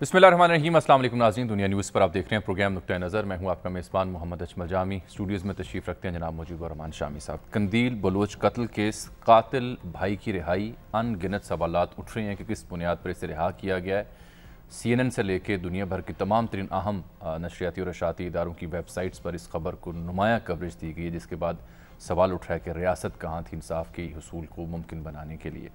बिस्मिल्लाहिर्रहमानिर्रहीम। अस्सलाम वालेकुम नाज़रीन, दुनिया न्यूज़ पर आप देख रहे हैं प्रोग्राम नुक्ता नज़र। मैं हूं आपका मेज़बान मोहम्मद अजमल जामी। स्टूडियोज़ में तशरीफ़ रखते हैं जनाब मुजीबुर रहमान शामी साहब। कंदील बलोच कत्ल केस, कातिल भाई की रिहाई, अनगिनत सवालात उठ रहे हैं कि किस बुनियाद पर इसे रिहा किया गया है। CNN से लेकर दुनिया भर की तमाम तरीन अहम नशरियाती और अशाती इदारों की वेबसाइट्स पर इस खबर को नुमाया कवरेज दी गई है, जिसके बाद सवाल उठ रहा है कि रियासत कहाँ थी इंसाफ के हुसूल को मुमकिन बनाने के लिए।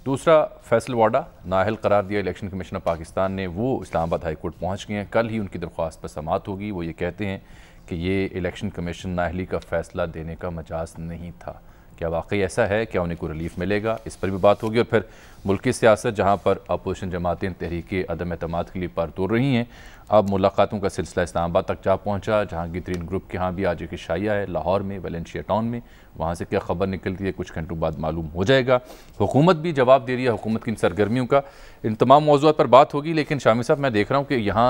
दूसरा, फैसल वाडा नाअहल करार दिया इलेक्शन कमीशन ऑफ पाकिस्तान ने। वो इस्लामाबाद हाई कोर्ट पहुँच गए हैं। कल ही उनकी दरख्वास्त पर समाअत होगी। वो ये कहते हैं कि ये इलेक्शन कमीशन नाअहली का फ़ैसला देने का मजाज नहीं था। क्या वाकई ऐसा है? क्या उन्हें कोई रिलीफ मिलेगा? इस पर भी बात होगी। और फिर मुल्की सियासत, जहाँ पर अपोजिशन जमातें तहरीक अदम एतमाद के लिए पर तोड़ रही हैं, अब मुलाकातों का सिलसिला इस्लामाबाद तक जा पहुँचा। जहांगीर तरीन ग्रुप के यहाँ भी आज एक शाया है लाहौर में, वेलेंशिया टाउन में। वहाँ से क्या खबर निकलती है कुछ घंटों बाद मालूम हो जाएगा। हुकूमत भी जवाब दे रही है हुकूमत की इन सरगर्मियों का। इन तमाम मौज़ूआत पर बात होगी। लेकिन शामी साहब, मैं देख रहा हूँ कि यहाँ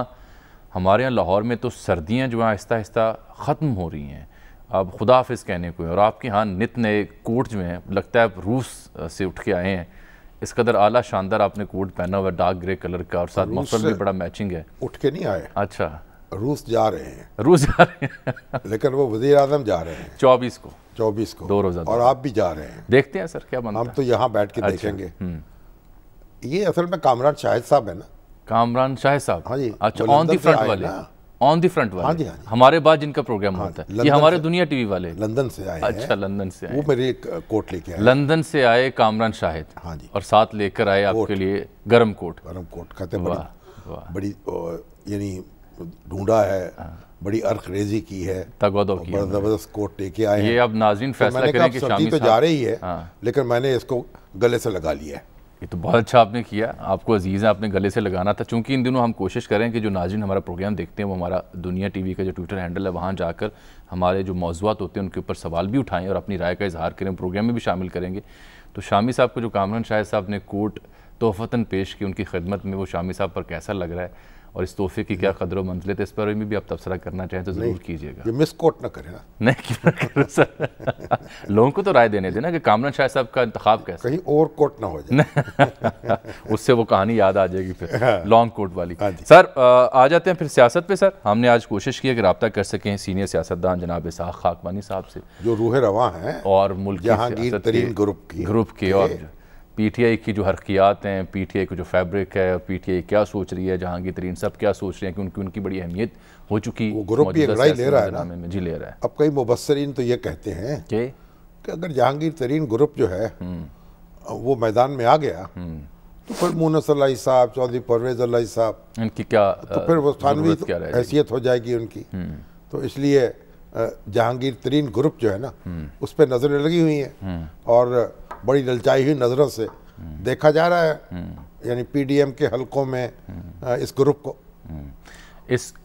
हमारे यहाँ लाहौर में तो सर्दियाँ जो हैं आहिस्ता आहिस्ता ख़त्म हो रही हैं, अब खुदा हाफिज़ कहने को है। और आपके यहाँ नित नए कोट जो हैं, लगता है आप रूस से उठ के आए हैं। इस कदर आला शानदार आपने कोट पहना हुआ है, डार्क ग्रे कलर का, और साथ मौसम भी बड़ा मैचिंग है। उठ के नहीं आए। अच्छा, रूस जा रहे हैं। रूस जा रहे हैं लेकिन वो वज़ीर आज़म जा रहे हैं 24 को 2 रोज़ा, और आप भी जा रहे हैं। देखते हैं सर क्या बनता है। हम तो यहाँ बैठ के देखेंगे। ये असल में कामरान शाहिद साहब है ना। कामरान शाहिद साहब? हाँ जी। अच्छा, ऑन दी फ्रंट वाले, ऑन दी फ्रंट वाले। हाँ जी, हाँ जी। हमारे बाद जिनका प्रोग्राम होता है, ये हमारे दुनिया टीवी वाले लंदन से आए। अच्छा, लंदन से आए। वो मेरे कोट लेके आए। लंदन से आए कामरान शाहिद। हाँ जी। और साथ लेकर आए आपके लिए गरम कोट। गरम कोट कहते बड़ी यानी ढूंढा है, बड़ी अर्खरेजी की है, तगोदो की, जबरदस्त कोट लेके आए हैं। ये अब नाज़रीन फैसला करें कि सर्दी तो जा रही है, लेकिन मैंने इसको गले से लगा लिया है। ये तो बहुत अच्छा आपने किया, आपको अजीज़ है, आपने गले से लगाना था। चूंकि इन दिनों हम कोशिश करें कि जो नाज़रीन हमारा प्रोग्राम देखते हैं वो हमारा दुनिया टीवी का जो ट्विटर हैंडल है वहाँ जाकर हमारे जो मौज़ूआत होते हैं उनके ऊपर सवाल भी उठाएं और अपनी राय का इजहार करें, प्रोग्राम में भी शामिल करेंगे। तो शामी साहब को जो कामरान शाहिद साहब ने कोट तोहफ़तन पेश की उनकी खिदमत में, वो शामी साहब पर कैसा लग रहा है और इस तोहफे की क्या कदर व मंजिलत है, इस पर भी आप तबसरा करना चाहें तो ज़रूर कीजिएगा। ये मिस कोट ना करें ना। नहीं, क्यों ना करूं सर। लोगों को तो राय देने देना कि कामरान शाहिद साहब का इंतखाब कैसे, कहीं और कोट ना हो जाए। उससे वो कहानी याद आ जाएगी फिर, लॉन्ग कोट वाली। सर आ जाते हैं फिर सियासत पे। सर, हमने आज कोशिश की कि रब्ता कर सकें सीनियर सियासतदान जनाब इसहाक खाकवानी साहब से, जो रूह रवां हैं और मुल्क जहांगीर तरीन ग्रुप के और PTI की जो हरकियात हैं, PTI को जो फैब्रिक है, PTI क्या सोच रही है, जहांगीर तरीन सब क्या सोच रहे हैं कि उनकी बड़ी अहमियत हो चुकी। वो ग्रुप भी लड़ाई ले रहा है ना। जी, ले रहा है। अब कई मुबस्सरीन तो ये कहते हैं कि अगर जहांगीर तरीन ग्रुप जो है वो मैदान में आ गया तो फिर मुनस अल्लाही साहब, चौधरी परवेज अल्लाही साहब, इनकी क्या तो फिर वो थानवी हैसियत हो जाएगी उनकी। तो इसलिए जहांगीर तरीन ग्रुप जो है ना उस पर नजरें लगी हुई हैं और बड़ी ललचाई हुई नज़रों से देखा जा रहा है, यानी PDM के हलकों में इस ग्रुप को।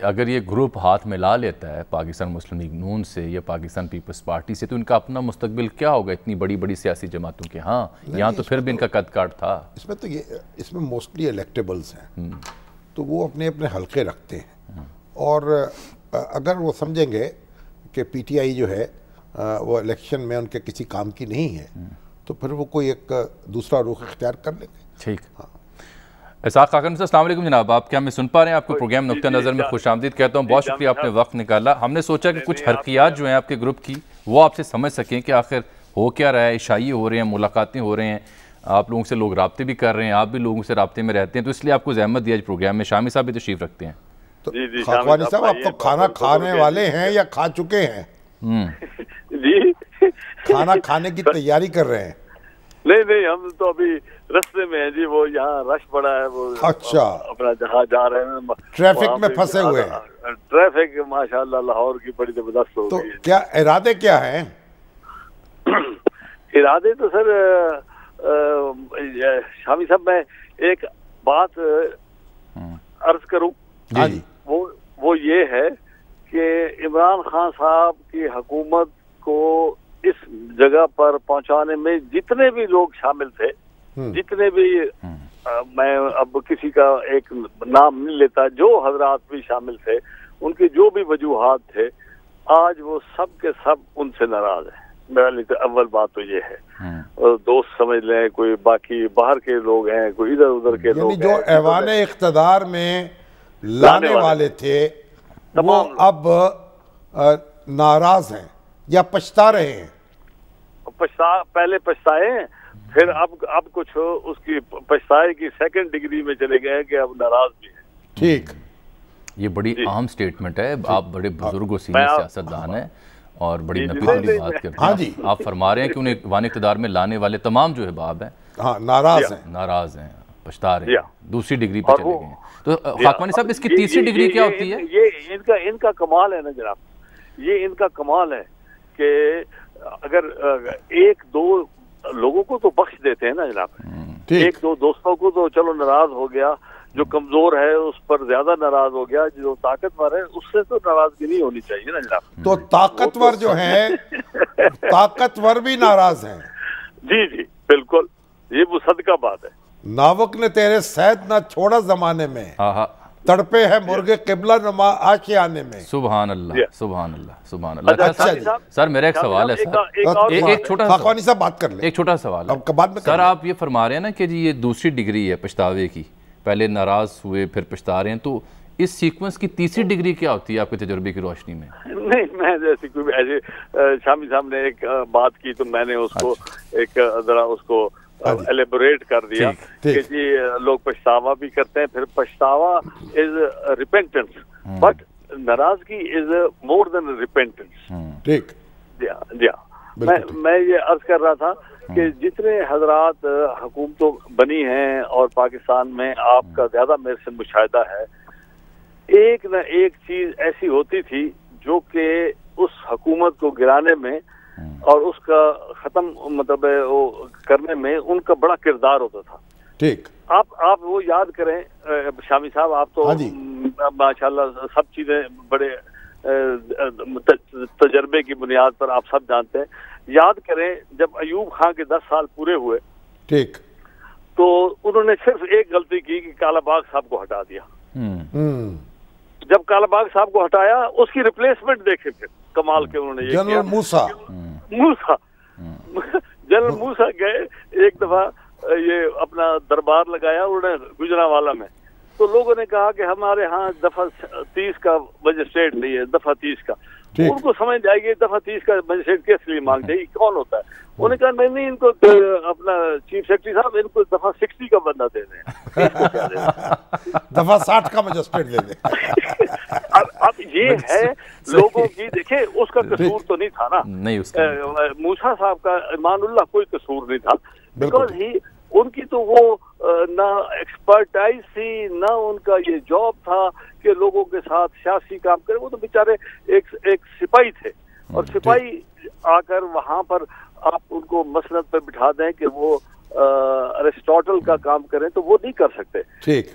अगर ये ग्रुप हाथ में ला लेता है पाकिस्तान मुस्लिम लीग नून से या पाकिस्तान पीपल्स पार्टी से, तो इनका अपना मुस्तकबिल क्या होगा इतनी बड़ी बड़ी सियासी जमातों के। हाँ, यहाँ तो फिर भी इनका कद काट था। इसमें मोस्टली इलेक्टेबल्स हैं, तो वो अपने अपने हलके रखते हैं। और अगर वो समझेंगे कि PTI जो है वो इलेक्शन में उनके किसी काम की नहीं है, तो फिर वो कोई एक दूसरा रुख इख्तियार कर लेंगे। ठीक। इसहाक खाकवानी साहब, अस्सलाम वालेकुम जनाब। आप क्या हमें सुन पा रहे हैं? आपको प्रोग्राम नुक्ता नज़र में खुशामदीद कहता हूँ। बहुत शुक्रिया, आपने वक्त निकाला। हमने सोचा कि कुछ हरकियात जो हैं आपके ग्रुप की वो आपसे समझ सकें कि आखिर हो क्या रहा है। इशाई हो रहे हैं, मुलाकातें हो रहे हैं, आप लोगों से लोग राब्ते भी कर रहे हैं, आप भी लोगों से राब्ते में रहते हैं, तो इसलिए आपको ज़हमत दिया प्रोग्राम में। शामी साहब भी तशरीफ़ रखते हैं। तो खाकवानी साहब, आप तो खाना खाने वाले हैं या खा चुके हैं? जी, खाना खाने की तैयारी कर रहे हैं? नहीं, हम तो अभी रास्ते में हैं जी। वो यहाँ रश बड़ा है, वो अच्छा अपना जहाँ जा रहे हैं, ट्रैफिक में फंसे हुए हैं। ट्रैफिक माशाल्लाह लाहौर की बड़ी जबरदस्त हो गई है। तो क्या इरादे क्या हैं? इरादे तो सर शामी साहब, मैं एक बात अर्ज करूं। जी। वो ये है कि इमरान खान साहब की हुकूमत को इस जगह पर पहुंचाने में जितने भी लोग शामिल थे, जितने भी मैं अब किसी का एक नाम नहीं लेता, जो हजरात भी शामिल थे, उनके जो भी वजूहात थे, आज वो सब के सब उनसे नाराज हैं। मेरा लिए तो अव्वल बात तो ये है, दोस्त समझ लें, कोई बाकी बाहर के लोग हैं, कोई इधर उधर के लोग जो ऐवान इख्तदार में लाने वाले थे वो अब नाराज हैं या पछता रहे हैं? पहले पछताए, फिर अब कुछ उसकी पछताए की सेकंड डिग्री में चले गए कि अब नाराज भी हैं। ठीक, ये बड़ी अहम स्टेटमेंट है। आप बड़े बुजुर्ग और सीनियर सियासतदान हैं और बड़ी नफीस बात करते हैं। हाँ जी, आप फरमा रहे हैं कि उन्हें ऐवान इख्तिदार में लाने वाले तमाम जो अहबाब हैं, हाँ, नाराज हैं, पछता रहे हैं, दूसरी डिग्री पे चले गए। तो खाकवानी साहब, इसकी तीसरी डिग्री क्या होती है? ये इनका कमाल है ना जनाब, ये इनका कमाल है कि अगर एक दो लोगों को तो बख्श देते हैं ना जनाब, एक दो दोस्तों को तो चलो नाराज हो गया, जो कमजोर है उस पर ज्यादा नाराज हो गया, जो ताकतवर है उससे तो नाराजगी नहीं होनी चाहिए ना जनाब। तो ताकतवर जो है ताकतवर भी नाराज हैं। जी जी बिल्कुल, ये वो सदका बात है। नावक ने तेरे सैद ना छोड़ा जमाने में, तड़पे है मुर्गे किबला नुमा आशियाने में। सुभान अल्लाह, सुभान अल्लाह, सुभान अल्लाह। अच्छा सर, मेरा एक सवाल है सर, एक छोटा खाकवानी साहब बात कर ले, एक छोटा सवाल है सर। आप ये फरमा रहे हैं ना कि जी ये दूसरी डिग्री है पछतावे की, पहले नाराज हुए फिर पछता रहे हैं, तो इस सीक्वेंस की तीसरी डिग्री क्या होती है आपके तजुर्बे की रोशनी में? नहीं, मैं जैसे कोई ऐसे शामी साहब ने एक बात की तो मैंने उसको एक जरा उसको एलेबोरेट कर दिया कि जी लोग पछतावा भी करते हैं, फिर पछतावा इज रिपेंटेंस, बट नाराजगी इज मोर देन रिपेंटेंस। ठीक, मैं ये अर्ज कर रहा था कि जितने हजरात हुकूमतों बनी हैं और पाकिस्तान में आपका ज्यादा मेरे से मुशाहिदा है, एक न एक चीज ऐसी होती थी जो कि उस हुकूमत को गिराने में और उसका खत्म मतलब वो करने में उनका बड़ा किरदार होता था। ठीक, आप वो याद करें शामी साहब, आप तो माशाल्लाह सब चीजें बड़े तजर्बे की बुनियाद पर आप सब जानते हैं। याद करें जब अयूब खान के 10 साल पूरे हुए, ठीक, तो उन्होंने सिर्फ एक गलती की कि कालाबाग साहब को हटा दिया। जब कालाबाग साहब को हटाया, उसकी रिप्लेसमेंट देखे फिर कमाल के उन्होंने ये जनरल मूसा जनरल मूसा गए एक दफा, ये अपना दरबार लगाया उन्होंने गुजरांवाला में, तो लोगों ने कहा कि हमारे यहाँ दफा 30 का मजिस्ट्रेट नहीं है, दफा 30 का। उनको समझ जाएगी दफा 30 का मजिस्ट्रेट किस लिए मांगते हैं, कौन होता है। उन्होंने कहा नहीं इनको अपना चीफ सेक्रेटरी साहब इनको दफा 60 का बंदा दे दें, दफा 60 का मजिस्ट्रेट दे दें। अब ये है लोगों की, देखिए उसका कसूर तो नहीं था ना, नहीं उसका मूसा साहब का ईमानुल्लाह कोई कसूर नहीं था, बिकॉज ही उनकी तो वो ना एक्सपर्टाइज थी, ना उनका ये जॉब था कि लोगों के साथ सियासी काम करें। वो तो बेचारे एक सिपाही थे, और सिपाही आकर वहां पर आप उनको मसनद पे बिठा दें कि वो अरिस्टोटल का काम करें तो वो नहीं कर सकते।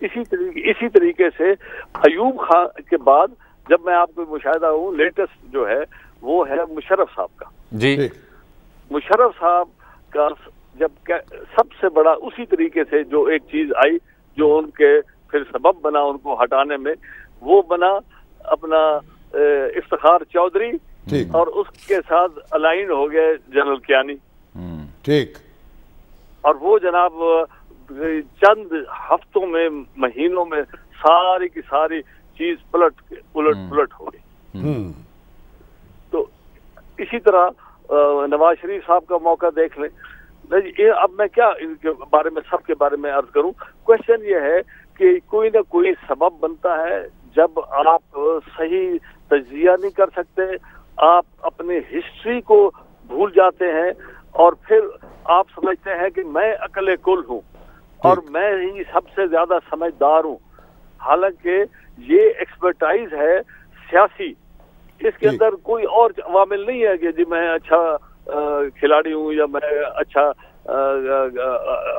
इसी तरीके से अयूब खान के बाद जब मैं आपको मुशाहिदा हूँ, लेटेस्ट जो है वो है मुशर्रफ साहब का। जी, मुशर्रफ साहब का जब सबसे बड़ा उसी तरीके से जो एक चीज आई जो उनके फिर सबब बना उनको हटाने में, वो बना अपना इफ्तिखार चौधरी, और उसके साथ अलाइन हो गए जनरल कियानी। ठीक, और वो जनाब चंद हफ्तों में महीनों में सारी की सारी चीज उलट हो गई। तो इसी तरह नवाज शरीफ साहब का मौका देख लें। अब मैं क्या इनके बारे में सबके बारे में अर्ज करूं, क्वेश्चन ये है कि कोई ना कोई सबब बनता है जब आप सही तज्जिया नहीं कर सकते, आप अपने हिस्ट्री को भूल जाते हैं और फिर आप समझते हैं कि मैं अकले कुल हूँ और मैं ही सबसे ज्यादा समझदार हूँ। हालांकि ये एक्सपर्टाइज है सियासी, इसके अंदर कोई और अवामिल नहीं है कि जी मैं अच्छा खिलाड़ी हूँ या मैं अच्छा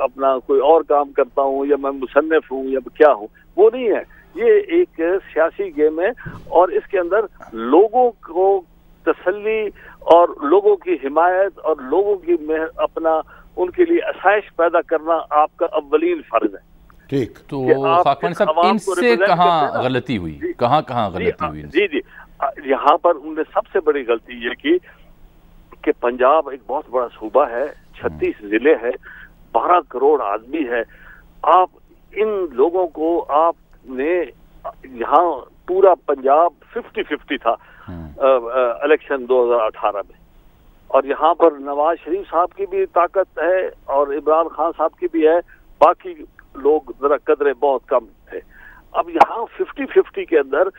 अपना कोई और काम करता हूँ या मैं मुसन्निफ हूँ या क्या हूँ, वो नहीं है। ये एक सियासी गेम है और इसके अंदर लोगों को तसल्ली और लोगों की हिमायत और लोगों की अपना उनके लिए आसाइश पैदा करना आपका अव्वलीन फर्ज है। ठीक, तो खाकवानी साहब इनसे कहाँ गलती हुई, कहाँ गलती हुई? जी, यहाँ पर उन्होंने सबसे बड़ी गलती ये की कि पंजाब एक बहुत बड़ा सूबा है, 36 जिले है, 12 करोड़ आदमी है। आप इन लोगों को आपने यहाँ पूरा पंजाब 50-50 था इलेक्शन 2018 में, और यहाँ पर नवाज शरीफ साहब की भी ताकत है और इमरान खान साहब की भी है, बाकी लोग जरा कदरे बहुत कम थे। अब यहाँ 50-50 के अंदर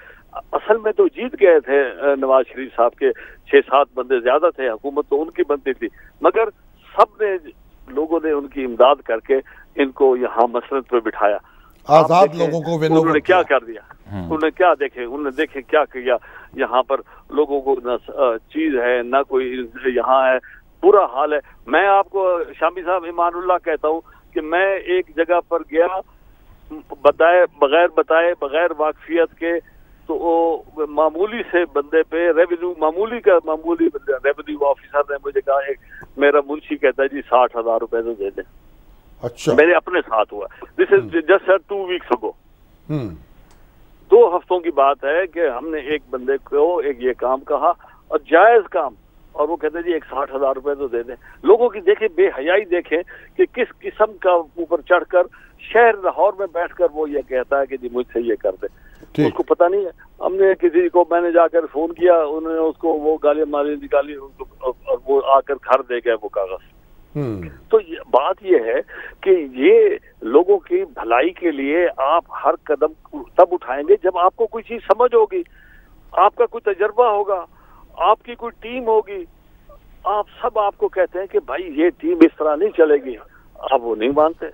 असल में तो जीत गए थे नवाज शरीफ साहब के 6-7 बंदे ज्यादा थे, हुकूमत तो उनकी बनती थी, मगर सब ने लोगों ने उनकी इमदाद करके इनको यहाँ मसनद पे बिठाया। आजाद लोगों को उन्होंने क्या कर दिया, उन्होंने क्या देखे क्या किया। यहाँ पर लोगों को न चीज है न कोई यहाँ है, बुरा हाल है। मैं आपको शामी साहब ईमानुल्लाह कहता हूँ कि मैं एक जगह पर गया बगैर बताए बगैर वाकफियत के, तो वो मामूली से बंदे पे मामूली रेवेन्यू ऑफिसर ने मुझे कहा, मेरा मुंशी कहता है जी 60,000 रुपए तो दे दें। अच्छा, मेरे अपने साथ हुआ। This is just 2 weeks ago. 2 हफ्तों की बात है कि हमने एक बंदे को एक ये काम कहा और जायज काम, और वो कहते जी 60,000 रुपए तो दे दें। लोगों की देखें बेहयाई, देखें कि किस किस्म का ऊपर चढ़कर शहर लाहौर में बैठकर वो ये कहता है कि जी मुझसे ये कर दे। उसको पता नहीं है। हमने किसी को, मैंने जाकर फोन किया, उन्होंने उसको वो गालियां मारी निकाली और वो आकर घर दे गए वो कागज। तो बात ये है कि ये लोगों की भलाई के लिए आप हर कदम तब उठाएंगे जब आपको कोई चीज समझ होगी, आपका कोई तजर्बा होगा, आपकी कोई टीम होगी। आप सब आपको कहते हैं कि भाई ये टीम इस तरह नहीं चलेगी, आप वो नहीं मानते,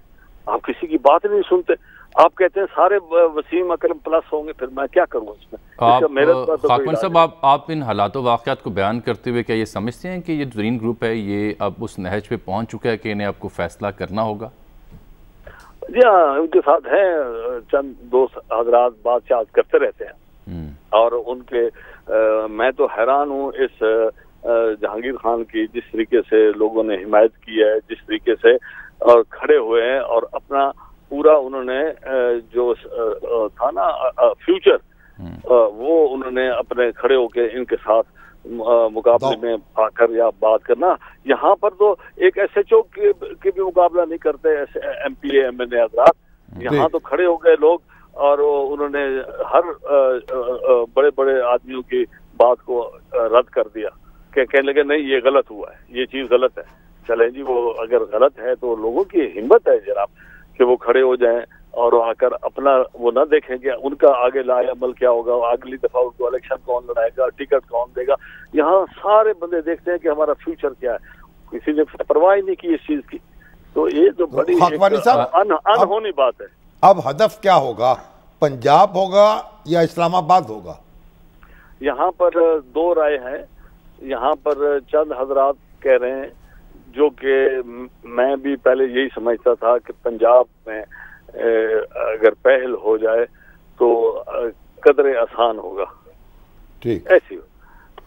आप किसी की बात नहीं सुनते। आप कहते हैं सारे वसीम अकरम प्लस होंगे, फिर मैं क्या करूँ इसमें। खाकमन साहब, आप इन हालात वाक़यात को बयान करते हुए क्या ये समझते हैं कि ये तरीन ग्रुप है ये अब उस नहज पे पहुंच चुका है कि इन्हें आपको फैसला करना होगा? जी हाँ, उनके साथ हैं चंद दोस्त हजरात, बातचीत करते रहते हैं और उनके मैं तो हैरान हूँ इस जहांगीर खान की, जिस तरीके से लोगों ने हिमायत की है, जिस तरीके से और खड़े हुए हैं और अपना पूरा उन्होंने जो था ना फ्यूचर वो उन्होंने अपने खड़े होके इनके साथ मुकाबले में आकर या बात करना। यहाँ पर तो एक SHO के भी मुकाबला नहीं करते MPA MNA हजरात, यहाँ तो खड़े हो गए लोग और उन्होंने हर बड़े बड़े आदमियों की बात को रद्द कर दिया, कहने लगे नहीं ये गलत हुआ है, ये चीज गलत है। चले जी, वो अगर गलत है तो लोगों की हिम्मत है जनाब कि वो खड़े हो जाएं और आकर अपना वो ना देखें कि उनका आगे लाए अमल क्या होगा, अगली दफा उनको इलेक्शन कौन लड़ाएगा, टिकट कौन देगा। यहाँ सारे बंदे देखते हैं कि हमारा फ्यूचर क्या है, किसी ने परवाह नहीं की इस चीज की। तो ये जो बड़ी अनहोनी बात है। अब हदफ क्या होगा, पंजाब होगा या इस्लामाबाद होगा? यहाँ पर 2 राय है। यहाँ पर चंद हजरात कह रहे हैं, जो कि मैं भी पहले यही समझता था कि पंजाब में अगर पहल हो जाए तो कदरे आसान होगा, ठीक ऐसी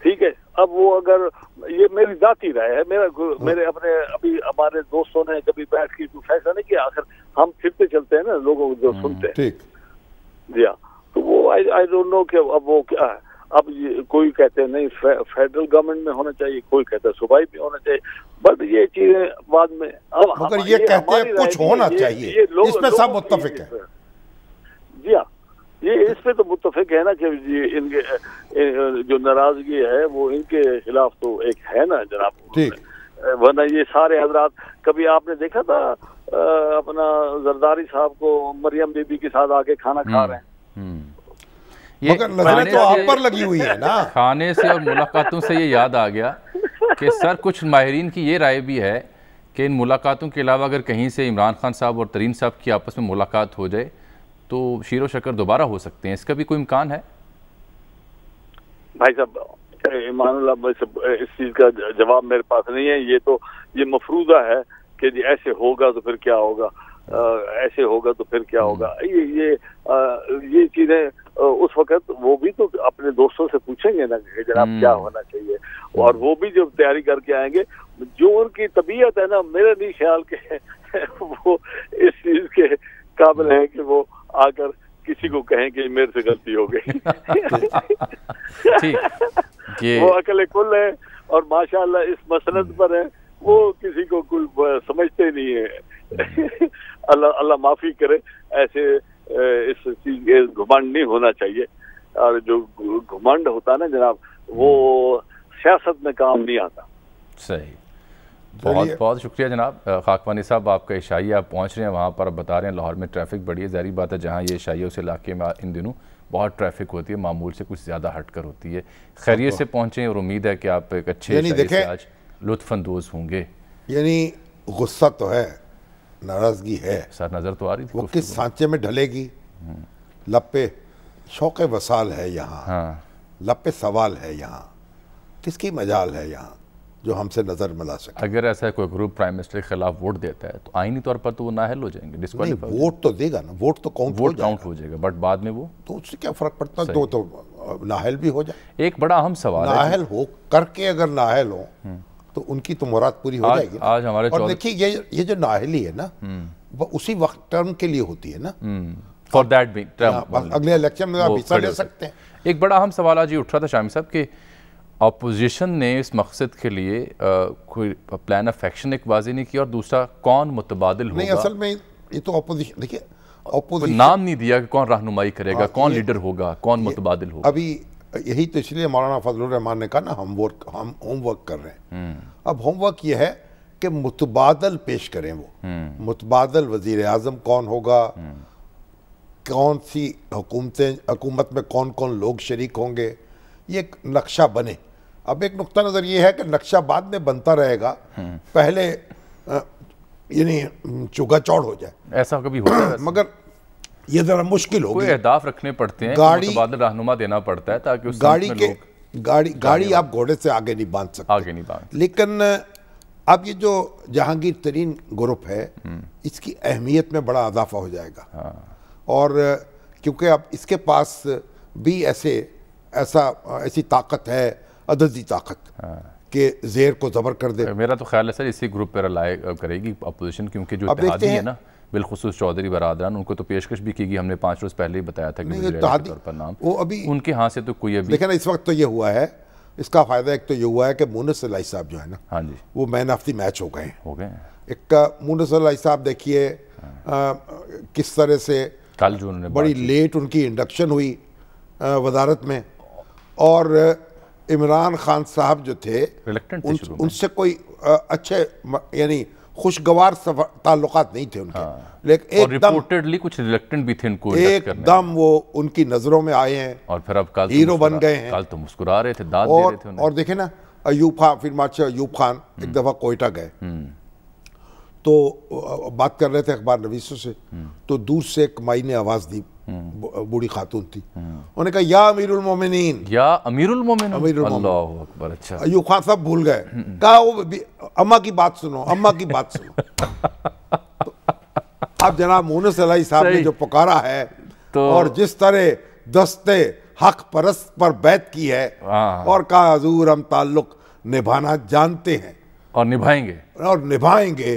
ठीक है। अब वो अगर, ये मेरी जाती राय है, मेरे अपने अभी हमारे दोस्तों ने कभी बैठ के फैसला नहीं किया, आखिर हम फिरते चलते हैं ना, लोगों जो सुनते हैं, ठीक जी हाँ। तो वो आई डोंट नो कि अब वो क्या है। अब कोई कहते हैं नहीं फेडरल गवर्नमेंट में होना चाहिए, कोई कहता है सूबाई में होना चाहिए, बट ये चीजें बाद में। अब मगर ये कहते हैं कुछ होना चाहिए, इसमें सब मुत्तफिक है। जी हाँ, ये इस पे तो मुत्तफिक है ना कि इनके जो नाराजगी है वो इनके खिलाफ तो एक है ना जनाब, ठीक। वरना ये सारे हजरात, कभी आपने देखा था अपना जरदारी साहब को मरियम बीबी के साथ आके खाना खा रहे हैं? मगर नजरें तो आप पर लगी हुई है ना। खाने से और मुलाकातों से ये याद आ गया कि सर कुछ माहिरीन की ये राय भी है कि इन मुलाकातों के अलावा अगर कहीं से इमरान खान साहब और तरीन साहब की आपस में मुलाकात हो जाए तो शीरो शकर दोबारा हो सकते हैं, इसका भी कोई इम्कान है? भाई साहब ईमानुल्लाह, इस चीज का जवाब मेरे पास नहीं है। ये तो ये मफरूजा है कि जी ऐसे होगा तो फिर क्या होगा, ऐसे होगा तो फिर क्या होगा। ये चीजें उस वक्त वो भी तो अपने दोस्तों से पूछेंगे ना कि जनाब क्या होना चाहिए, और वो भी जब तैयारी करके आएंगे, जो उनकी तबीयत है ना, मेरे नहीं ख्याल के वो इस चीज के काबिल है कि वो आकर किसी को कहें कि मेरे से गलती हो गई। ठीक, वो अकेले कुल है, और माशाल्लाह इस मसनद पर है, वो किसी को कोई समझते नहीं है। अल्लाह माफी करे, ऐसे इस चीज घुमंड नहीं होना चाहिए, और जो घुमंड होता है ना जनाब, वो सियासत में काम नहीं आता। सही, बहुत बहुत शुक्रिया जनाब। खाकवानी साहब, आपका इशाइया आप पहुँच रहे हैं वहाँ पर, आप बता रहे हैं लाहौर में ट्रैफिक बढ़ी है। ज़ाहिर बात है जहाँ ये इशाइया उस इलाके में इन दिनों बहुत ट्रैफिक होती है, मामूल से कुछ ज़्यादा हटकर होती है। खैरियत से पहुँचे और उम्मीद है कि आप एक अच्छे से आज लुत्फानंदोज़ होंगे। यानी गुस्सा तो है, नाराज़गी है सर, नज़र तो आ रही थी। वो किस सांचे में ढलेगी? लब पे शौक़ वसाल है यहाँ, हाँ, लब पे सवाल है यहाँ, किसकी मजाल है यहाँ जो हमसे नजर मिला सके? अगर ऐसा कोई ग्रुप प्राइम मिनिस्टर के खिलाफ वोट देता है तो आईनी तौर पर तो वो नाअहल हो जाएंगे, डिस्क्वालीफाई। वोट तो देगा ना, वोट तो काउंट हो जाएगा, बट बाद में वो तो उससे क्या फर्क पड़ता है? तो नाअहल भी हो जाए। एक बड़ा अहम सवाल है, नाअहल हो करके अगर नाअहल हो तो उनकी तो मुराद पूरी हो जाएगी। आज हमारे और देखिए ये जो नाअहली है ना, वो उसी वक्त टर्म के लिए होती है ना, फॉर दैट भी अगले इलेक्शन में आप हिस्सा ले सकते हैं। एक बड़ा अहम सवाल आज ये उठ रहा था शामी साहब कि अपोजिशन ने इस मकसद के लिए कोई प्लान ऑफ एक्शन एक वाज़ेह नहीं किया, और दूसरा कौन मुतबादिल होगा। नहीं, असल में ये तो अपोजिशन, देखिए अपोजिशन नाम नहीं दिया कि कौन रहनुमाई करेगा, कौन लीडर होगा, कौन मुतबादिल होगा। अभी यही तो इसलिए मौलाना फजलुर रहमान ने कहा ना, हम होमवर्क कर रहे हैं। अब होमवर्क ये है कि मुतबादल पेश करें, वो मुतबादल वजीर आज़म कौन होगा, कौन सी हुकूमत में कौन कौन लोग शरीक होंगे, ये एक नक्शा बने। अब एक नुक्ता नज़र ये है कि नक्शा बाद में बनता रहेगा, पहले यानी चुगा चौड़ हो जाए, ऐसा कभी होता है। मगर ये जरा मुश्किल होगी, कोई अहदाफ रखने पड़ते हैं, मुतबादिल रहनुमा देना पड़ता है ताकि उस गाड़ी आप घोड़े से आगे नहीं बांध सकते। लेकिन अब ये जो जहांगीर तरीन ग्रुप है, इसकी अहमियत में बड़ा इजाफा हो जाएगा। और क्योंकि अब इसके पास भी ऐसी ताकत है, अददी ताकत, के ज़ेर को ज़बर कर दे। मेरा तो ख्याल है सर इसी ग्रुप पर रिलाय करेगी अपोजिशन, क्योंकि जो इत्तेहादी है ना, बिलखुसूस चौधरी बरादरान, उनको तो पेशकश भी की, हमने 5 रोज़ पहले ही बताया था कि तौर पर नाम वो अभी उनके यहाँ से तो कोई अभी, लेकिन इस वक्त तो ये हुआ है, इसका फ़ायदा एक तो ये हुआ है कि मुनस अलाई साहब जो है ना, हाँ जी, वो मैन ऑफ द मैच हो गए। एक मुनस अलाई साहब देखिए किस तरह से कल जो उन्होंने बड़ी लेट उनकी इंडक्शन हुई वजारत में, और इमरान खान साहब जो थे उनसे कोई अच्छे यानी खुशगवार ताल्लुकात नहीं थे उनके। लेकिन रिपोर्टेडली कुछ रिलेक्टेंट भी थे उनको, एकदम वो उनकी नजरों में आए हैं और फिर अब कल हीरो बन गए हैं। कल तो मुस्कुरा रहे थे, दाद दे रहे थे उन्हें। और देखे ना अयूब खान, फिर मार्च अयूब खान एक दफा कोयटा गए तो बात कर रहे थे अखबार नवीसों से, तो दूर से एक माई ने आवाज दी, बूढ़ी खातून थी, उन्होंने कहा या अमीरुल मोमिनीन, या अमीरुल मोमिनीन, अल्लाहु अकबर। अच्छा, अयूब खान साहब भूल गए, कहा वो अम्मा की बात सुनो, अम्मा की बात सुनो। तो अब जनाब मुनस अलाई साहब ने जो पुकारा है तो, और जिस तरह दस्ते हक परस्त पर बैत की है और कहा हजूर हम ताल्लुक निभाना जानते हैं और निभाएंगे।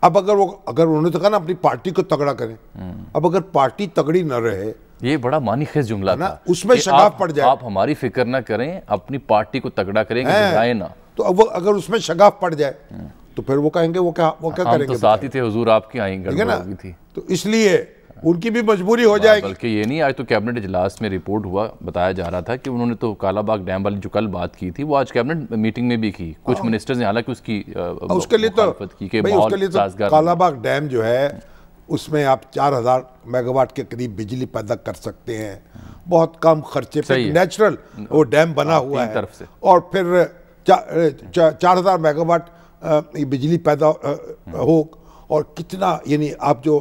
अब अगर उन्होंने तो कहा ना अपनी पार्टी को तगड़ा करें, अब अगर पार्टी तगड़ी न रहे, ये बड़ा मानी खेज जुमला था, उसमें शगाफ पड़ जाए, आप हमारी फिक्र ना करें, अपनी पार्टी को तगड़ा करेंगे ना, तो अब अगर उसमें शगाफ पड़ जाए तो फिर वो कहेंगे वो क्या करेंगे। तो साथ ही थे हुजूर आपकी आएंगे ना, तो इसलिए उनकी भी मजबूरी हो जाएगी। बल्कि ये नहीं, आज तो कैबिनेट इजलास में रिपोर्ट हुआ, बताया जा रहा था कि उन्होंने तो कालाबाग डैम वाली जो कल बात की थी वो आज कैबिनेट मीटिंग में भी की, कुछ मिनिस्टर्स ने हालांकि उसके लिए तो कालाबाग डैम जो है उसमें आप 4000 मेगावाट के करीब बिजली पैदा कर सकते हैं, बहुत कम खर्चे पे नेचुरल वो डैम बना हुआ है तरफ से, और फिर 4000 मेगावाट बिजली पैदा हो, और कितना यानी आप जो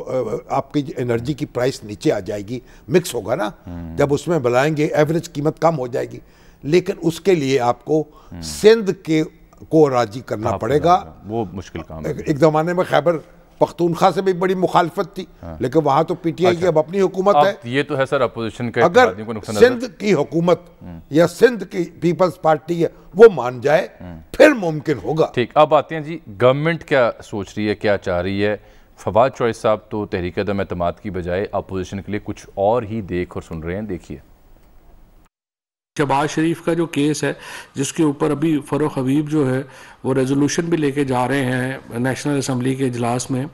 आपकी एनर्जी की प्राइस नीचे आ जाएगी, मिक्स होगा ना, जब उसमें बनाएंगे एवरेज कीमत कम हो जाएगी। लेकिन उसके लिए आपको सिंध को राजी करना पड़ेगा, वो मुश्किल काम है। एक जमाने में खैबर पख्तूनख्वा से भी बड़ी मुखालफत थी, लेकिन वहां तो पीटीआई की अब अपनी हुकूमत है। ये तो है सर अपोजिशन का, अगर सिंध की हुकूमत या सिंध की पीपल्स पार्टी है वो मान जाए फिर मुमकिन होगा। ठीक, अब आते हैं जी गवर्नमेंट क्या सोच रही है, क्या चाह रही है। फवाद चौधरी साहब तो तहरीक अदम एतमाद की बजाय अपोजिशन के लिए कुछ और ही देख और सुन रहे हैं, देखिए। शहबाज शरीफ का जो केस है, जिसके ऊपर अभी फरूख हबीब जो है वो रेजोल्यूशन भी लेके जा रहे हैं नेशनल असम्बली के इजलास में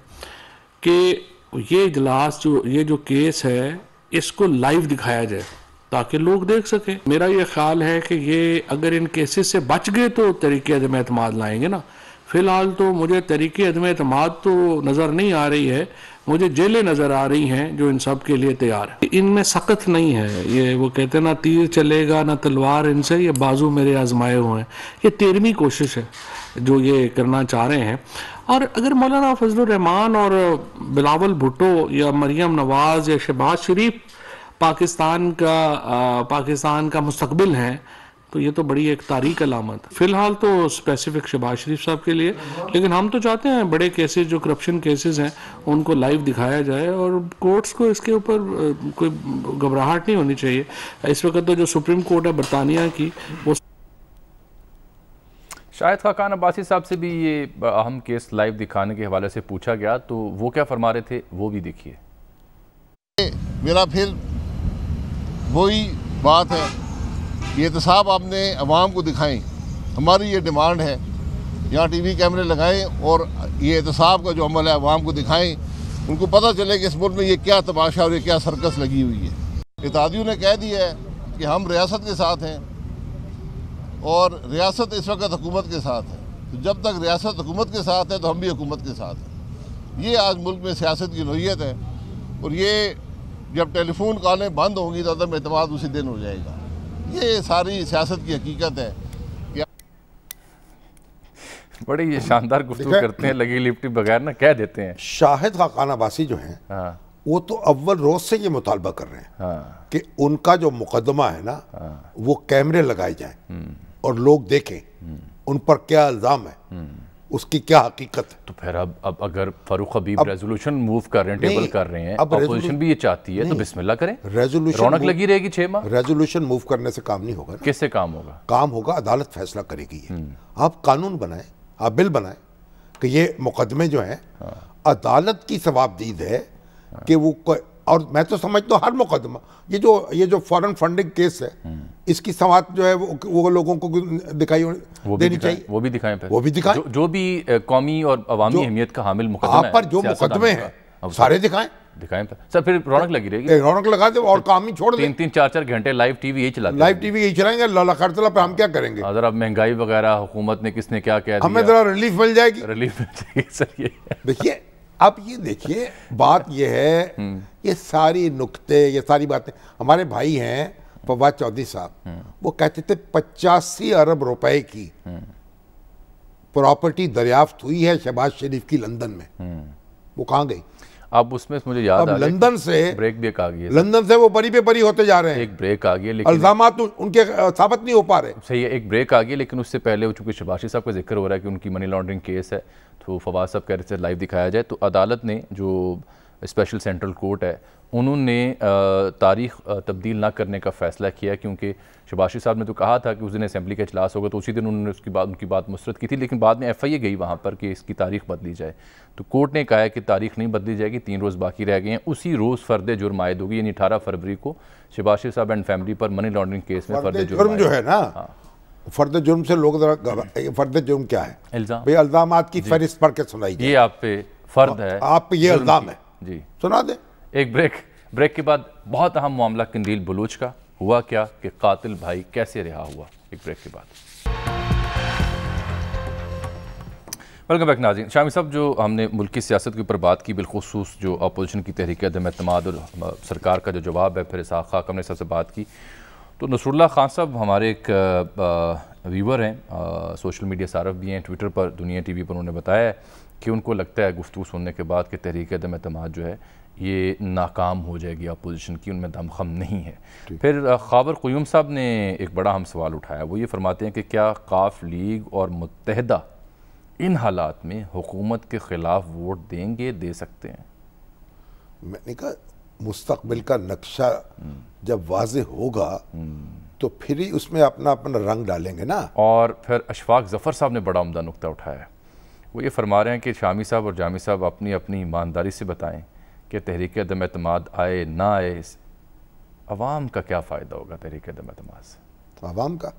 कि ये इजलास ये जो केस है इसको लाइव दिखाया जाए ताकि लोग देख सकें। मेरा ये ख्याल है कि ये अगर इन केसेस से बच गए तो तरीके अदम एतमाद लाएंगे ना। फ़िलहाल तो मुझे तरीके अदम एतमाद तो नज़र नहीं आ रही है, मुझे जेलें नज़र आ रही हैं जो इन सब के लिए तैयार है। इनमें सख्त नहीं है, ये वो कहते हैं ना तीर चलेगा ना तलवार इनसे, ये बाजू मेरे आजमाए हुए हैं। ये 13वीं कोशिश है जो ये करना चाह रहे हैं। और अगर मौलाना फजलुर रहमान और बिलावल भुट्टो या मरियम नवाज़ या शहबाज शरीफ पाकिस्तान का मुस्तकबिल है तो ये तो बड़ी एक तारीख अलामत है। फिलहाल तो स्पेसिफिक शहबाज शरीफ साहब के लिए, लेकिन हम तो चाहते हैं बड़े केसेस जो करप्शन केसेस हैं उनको लाइव दिखाया जाए और कोर्ट्स को इसके ऊपर कोई घबराहट नहीं होनी चाहिए। इस वक्त तो जो सुप्रीम कोर्ट है बरतानिया की वो शाहिद खाकान अब्बासी साहब से भी ये अहम केस लाइव दिखाने के हवाले से पूछा गया तो वो क्या फरमा रहे थे वो भी देखिए। मेरा फिर वही बात है, ये एहतसाब आपने अवाम को दिखाएं, हमारी ये डिमांड है। यहाँ टीवी कैमरे लगाएं और ये एहतसाब का जो अमल है अवाम को दिखाएं, उनको पता चले कि इस मुल्क में ये क्या तमाशा और ये क्या सर्कस लगी हुई है। इत्तेहादियों ने कह दिया है कि हम रियासत के साथ हैं और रियासत इस वक्त हुकूमत के साथ है, तो जब तक रियासत हुकूमत के साथ है तो हम भी हुकूमत के साथ हैं। ये आज मुल्क में सियासत की नोयत है और ये जब टेलीफोन कॉलें बंद होंगी तो अदम एतमाद उसी दिन हो जाएगा। ये सारी सियासत की हकीकत है। बड़ी ये शानदार गुफ्तगू करते हैं, लगी लिपटी बगैर ना कह देते हैं। शाहिद खाकान अब्बासी जो हैं वो तो अव्वल रोज से ये मुतालबा कर रहे हैं कि उनका जो मुकदमा है ना वो कैमरे लगाए जाएं और लोग देखें उन पर क्या इल्जाम है, उसकी क्या हकीकत है। तो फिर अब अगर फरूख हबीब रेजोल्यूशन मूव कर रहे हैं, टेबल कर रहे हैं, अपोजिशन भी ये चाहती है तो बिस्मिल्लाह करें, रेजोल्यूशन रौनक लगी रहेगी 6 माह। रेजोल्यूशन मूव करने से काम नहीं होगा। किससे काम होगा? काम होगा अदालत फैसला करेगी। आप कानून बनाए, आप बिल बनाए कि ये मुकदमे जो हैं अदालत की सवाबदीद है कि वो, और मैं तो समझता हूँ हर मुकदमा ये जो फॉरेन फंडिंग केस है इसकी समात जो है वो लोगों को दिखाई देनी चाहिए। वो भी दिखाएं जो भी कौमी और अवामी अहमियत का हामिल मुकदमा आप पर जो मुकदमे हैं सारे दिखाएं सर, फिर रौनक लगी रहेगी। रौनक लगा दे और काम ही छोड़ दे। 3-4 घंटे लाइव टीवी यही चलाते हैं। लाइव टीवी यही चलाएंगे, लाला खर्चला पे हम क्या करेंगे? अगर अब महंगाई वगैरह हुकूमत ने किसने क्या कह दिया, हमें जरा रिलीफ मिल जाएगी। रिलीफ मिल जाएगी सर। ये देखिए अब ये देखिए बात ये है, ये सारी नुक्ते ये सारी बातें, हमारे भाई हैं फवाद चौधरी साहब वो कहते थे 85 अरब रुपए की प्रॉपर्टी दरियाफ्त हुई है शहबाज शरीफ की लंदन में। वो कहाँ गई? अब उसमें मुझे याद आ गया लंदन से ब्रेक भी आ गई है। लंदन से वो बरी पे बरी होते जा रहे हैं। एक ब्रेक आ गया लेकिन इल्जामात उनके साबित नहीं हो पा रहे। सही है, एक ब्रेक आ गया लेकिन उससे पहले चूंकि शहबाज साहब का जिक्र हो रहा है कि उनकी मनी लॉन्ड्रिंग केस है तो फवाद साहब कह रहे थे लाइव दिखाया जाए। तो अदालत ने जो स्पेशल सेंट्रल कोर्ट है उन्होंने तारीख तब्दील ना करने का फ़ैसला किया क्योंकि शहबाज साहब ने तो कहा था कि उस दिन असेंबली का इजलास होगा तो उसी दिन उन्होंने उनकी बात मुस्तरद की थी, लेकिन बाद में FIA गई वहाँ पर कि इसकी तारीख बदली जाए। तो कोर्ट ने कहा है कि तारीख नहीं बदली जाएगी, 3 रोज़ बाकी रह गए हैं। उसी रोज़ फ़र्द जुर्म आयद होगी, यानी 18 फरवरी को शहबाज साहब एंड फैमिली पर मनी लॉन्ड्रिंग केस में फ़र्द जुर्म जो है ना, फर्द जुर्म से लोग फर्द जुर्म क्या है? इल्जामात की फहरिस्त पढ़ के सुनाई। ये आप पे फर्द है, आप पे ये इल्जाम है जी, सुना दे। एक ब्रेक के बाद बहुत अहम मामला कंदील बलूच का। हुआ क्या कि कातिल भाई कैसे रिहा हुआ? एक ब्रेक के बाद। वेलकम बैक नाज़रीन। शामी साहब, जो हमने मुल्क की सियासत के ऊपर बात की, बिलखुसूस जो अपोजिशन की तहरीक अदम एतमाद और सरकार का जो जवाब है, फिर इसहाक़ खाक़ हमने सबसे बात की तो नसरुल्लाह खान साहब हमारे एक व्यूवर हैं, सोशल मीडिया सारफ भी हैं, ट्विटर पर दुनिया TV पर उन्होंने बताया कि उनको लगता है गुफ्तगू सुनने के बाद कि तहरीक अदम एतमाद जो है ये नाकाम हो जाएगी अपोजिशन की, उनमें दमखम नहीं है। फिर ख़ाबर क़ुयूम साहब ने एक बड़ा हम सवाल उठाया, वो ये फरमाते हैं कि क्या काफ लीग और मुत्तहिदा इन हालात में हुकूमत के ख़िलाफ़ वोट देंगे, दे सकते हैं? मैंने कहा मुस्तक़बिल का नक्शा जब वाज़ेह होगा तो फिर ही उसमें अपना अपना रंग डालेंगे ना। और फिर अशफाक ज़फ़र साहब ने बड़ा उम्दा नुक्ता उठाया, वो ये फरमा रहे हैं कि शामी साहब और जामी साहब अपनी अपनी ईमानदारी से बताएं कि तहरीक अदम एतमाद आए ना आए, अवाम का क्या फ़ायदा होगा तहरीक अदम एतमाद से? आवाम का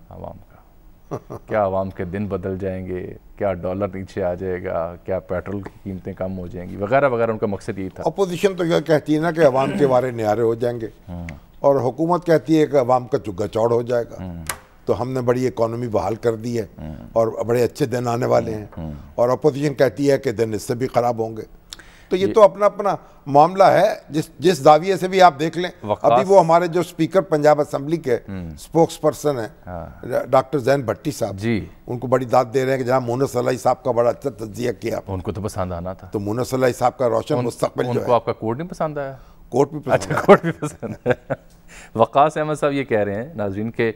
क्या आवाम के दिन बदल जाएंगे, क्या डॉलर नीचे आ जाएगा, क्या पेट्रोल की कीमतें कम हो जाएंगी, वगैरह वगैरह। उनका मकसद यही था। अपोजिशन तो यह कहती है ना कि अवाम के वारे न्यारे हो जाएंगे, और हुकूमत कहती है कि अवाम का चुग्गा चौड़ हो जाएगा। तो हमने बड़ी इकोनॉमी बहाल कर दी है और बड़े अच्छे दिन आने वाले हैं, और अपोजिशन कहती है कि दिन इससे भी ख़राब होंगे। तो ये तो अपना अपना मामला है। जिस दाविये से भी आप देख लें, अभी वो हमारे जो स्पीकर पंजाब असेंबली के स्पोक्स पर्सन है डॉक्टर जैन भट्टी साहब जी, उनको बड़ी दाद दे रहे हैं कि जनाब मुनस अलाई साहब का बड़ा अच्छा तज्जिया किया। उनको तो पसंद आना था। तो मुनस अलाई साहब का रोशन मुस्तकबिल जो है। उनको आपका कोर्ट नहीं पसंद आया? कोर्ट भी पसंद। अच्छा, कोर्ट भी पसंद है। वक़ास अहमद साहब ये कह रहे हैं नाज़रीन के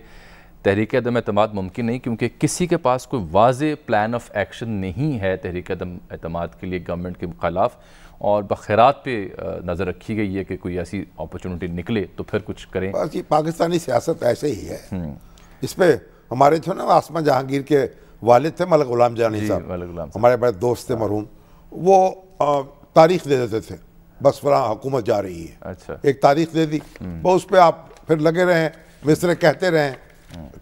तहरीक अदम एतमाद मुमकिन नहीं, क्योंकि किसी के पास कोई वाज़े प्लान ऑफ एक्शन नहीं है तहरीक अदम एतमाद के लिए गवर्नमेंट के खिलाफ, और बखैरात पे नज़र रखी गई है कि कोई ऐसी अपॉर्चुनिटी निकले तो फिर कुछ करें। बस ये पाकिस्तानी सियासत ऐसे ही है। इस पर हमारे जो ना आसमा जहांगीर के वालिद थे मलिक गुलाम जानी साहब, हमारे बड़े दोस्त थे मरहूम, वो तारीख दे देते थे, बस फलां हुकूमत जा रही है। अच्छा, एक तारीख दे दी, वो उस पर आप फिर लगे रहें, मिसरे कहते रहें,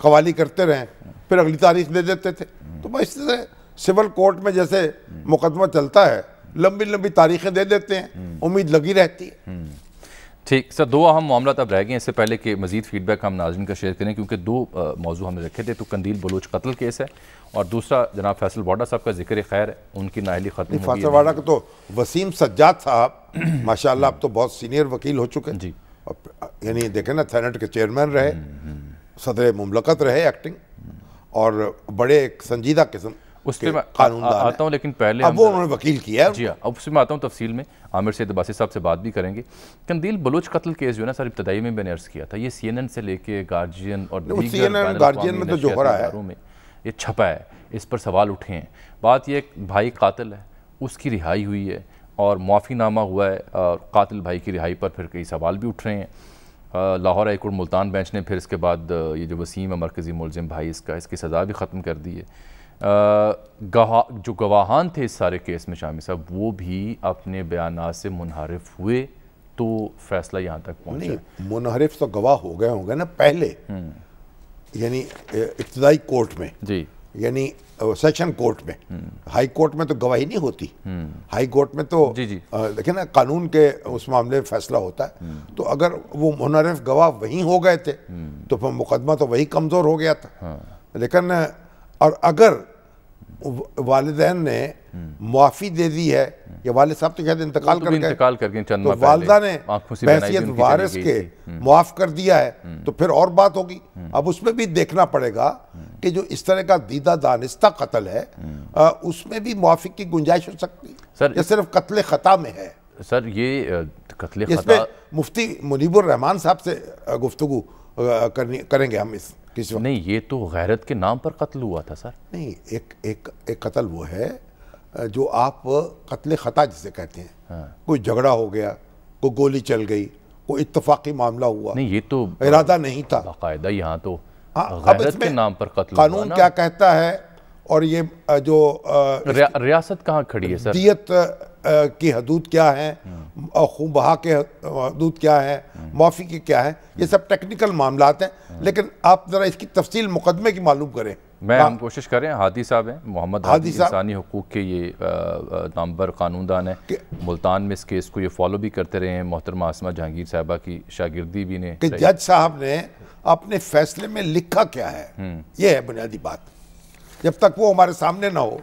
कवाली करते रहें, फिर अगली तारीख दे देते थे। तो बस इससे सिविल कोर्ट में जैसे मुकदमा चलता है, लंबी लंबी तारीखें दे देते हैं, उम्मीद लगी रहती है। ठीक सर, दो अहम मामला अब रह गए। इससे पहले कि मजीद फीडबैक हम नाज़रीन का शेयर करें, क्योंकि दो मौजू हमने रखे थे। तो कंदील बलोच कत्ल केस है, और दूसरा जनाब फैसल वाडा साहब का जिक्र खैर है, उनकी नाअहली खत्म। फैसल वाडा का तो वसीम सज्जाद साहब माशाल्लाह अब तो बहुत सीनियर वकील हो चुके हैं जी, यानी देखें ना, सेनेट के चेयरमैन रहे, सदर मुमलकत रहे एक्टिंग, और बड़े एक संजीदा किस्म उस पर मैं आता हूँ। लेकिन पहले अब वो उन्होंने वकील किया है। जी हाँ, अब उसमें आता हूँ तफसील में। आमिर सैयद अब्बासी साहब से बात भी करेंगे। कंदील बलोच कत्ल केस जो है ना सर, इब्तदाई में मैंने अर्ज़ किया था, ये CNN से लेके गार्जियन और गार्जियन में तो जो हो रहा है में ये छपा है, इस पर सवाल उठे हैं। बात ये भाई कातिल है, उसकी रिहाई हुई है और मुआफ़ीनामा हुआ है, कातिल भाई की रिहाई पर फिर कई सवाल भी उठ रहे हैं। Lahore high court Multan bench ने फिर इसके बाद ये जो वसीम है मरकज़ी मुलजिम भाई, इसकी सज़ा भी ख़त्म कर दी है। जो गवाहान थे इस सारे केस में शामिल साहब, वो भी अपने बयानात से मुनहरिफ हुए, तो फैसला यहाँ तक पहुँचा। मुनहरिफ तो गवाह हो गए होंगे ना पहले, यानी इब्तदाई कोर्ट में जी, यानी सेशन कोर्ट में। हाई कोर्ट में तो गवाही नहीं होती। हाई कोर्ट में तो देखिए ना, कानून के उस मामले में फैसला होता है। तो अगर वो मुनहरिफ गवाह वहीं हो गए थे तो फिर मुकदमा तो वही कमज़ोर हो गया था। लेकिन और अगर वालिदैन ने मुआफ़ी दे दी है, या वालिद साहब तो कहते इंतकाल कर गए, तो वालिदा ने बहैसियत वारिस के मुआफ़ कर दिया है, तो फिर और बात होगी। अब उसमें भी देखना पड़ेगा कि जो इस तरह का दीदा दानिस्ता कत्ल है, उसमें भी मुआफ़ी की गुंजाइश हो सकती है सर, या सिर्फ कत्ल ख़ता में है। सर ये कत्ल ख़ता मुफ्ती मुनीबुर रहमान साहब से गुफ्तगू करेंगे हम इस किसी नहीं, ये तो गैरत के नाम पर कत्ल हुआ था सर। नहीं, एक कत्ल वो है जो आप कत्ल ख़ता जिसे कहते हैं। हाँ। कोई झगड़ा हो गया, कोई गोली चल गई, कोई इत्तफाकी मामला हुआ, नहीं ये तो इरादा नहीं था बाकायदा। यहाँ तो गैरत के नाम पर कत्ल कानून क्या कहता है, और ये जो रियासत कहाँ खड़ी है सर, दियत की हदूद क्या है, खून बहा के हदूद क्या है, माफ़ी की क्या है, ये सब टेक्निकल मामलात हैं। लेकिन आप ज़रा इसकी तफसील मुकदमे की मालूम करें। हम कोशिश करें। हादी साहब हैं, मोहम्मद हादी, इंसानी हुकूक के ये नामवर कानूनदान है, मुल्तान में इस केस को ये फॉलो भी करते रहे हैं। मोहतरमा आसमा जहांगीर साहबा की शागिर्दी भी ने, जज साहब ने अपने फैसले में लिखा क्या है, ये है बुनियादी बात। जब तक वो हमारे सामने ना हो,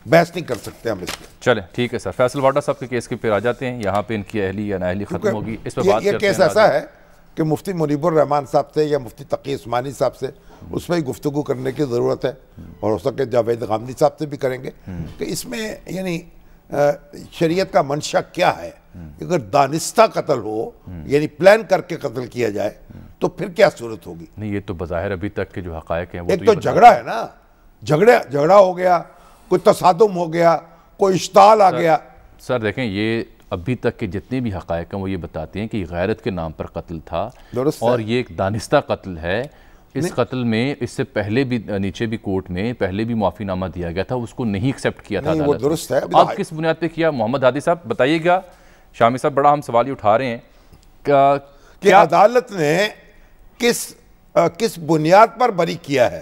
बहस नहीं कर सकते हम इसमें। चलें ठीक है सर, फैसल वाडा साहब के केस के फिर आ जाते हैं। यहाँ पे इनकी अहली या नाअहली खत्म होगी, इस पर बात करते हैं। ये केस ऐसा है कि मुफ्ती मुनीबुर रहमान साहब से या मुफ्ती तकी उस्मानी साहब से उसमें ही गुफ्तगू करने की ज़रूरत है, और हो सके जावेद गामदी साहब से भी करेंगे कि इसमें यानी शरीयत का मंशा क्या है। अगर दानिस्ता कत्ल हो, यानी प्लान करके कत्ल किया जाए, तो फिर क्या सूरत होगी। नहीं, ये तो बज़ाहिर अभी तक के जो हक़ायक़ हैं, एक तो झगड़ा है ना, झगड़ा हो गया, कोई तसादुम हो गया, कोई इश्ताल आ गया। सर देखें, ये अभी तक के जितने भी हक़ायक़ हैं वो ये बताते हैं कि गैरत के नाम पर कत्ल था, और ये एक दानिस्ता कत्ल है। इस कत्ल में इससे पहले भी नीचे भी कोर्ट में पहले भी माफ़ीनामा दिया गया था, उसको नहीं एक्सेप्ट किया था। वो दुरुस्त है। अब किस बुनियाद पे किया? मोहम्मद हादी साहब बताइएगा। शामी साहब बड़ा हम सवाल ही उठा रहे हैं कि अदालत ने किस किस बुनियाद पर बरी किया है?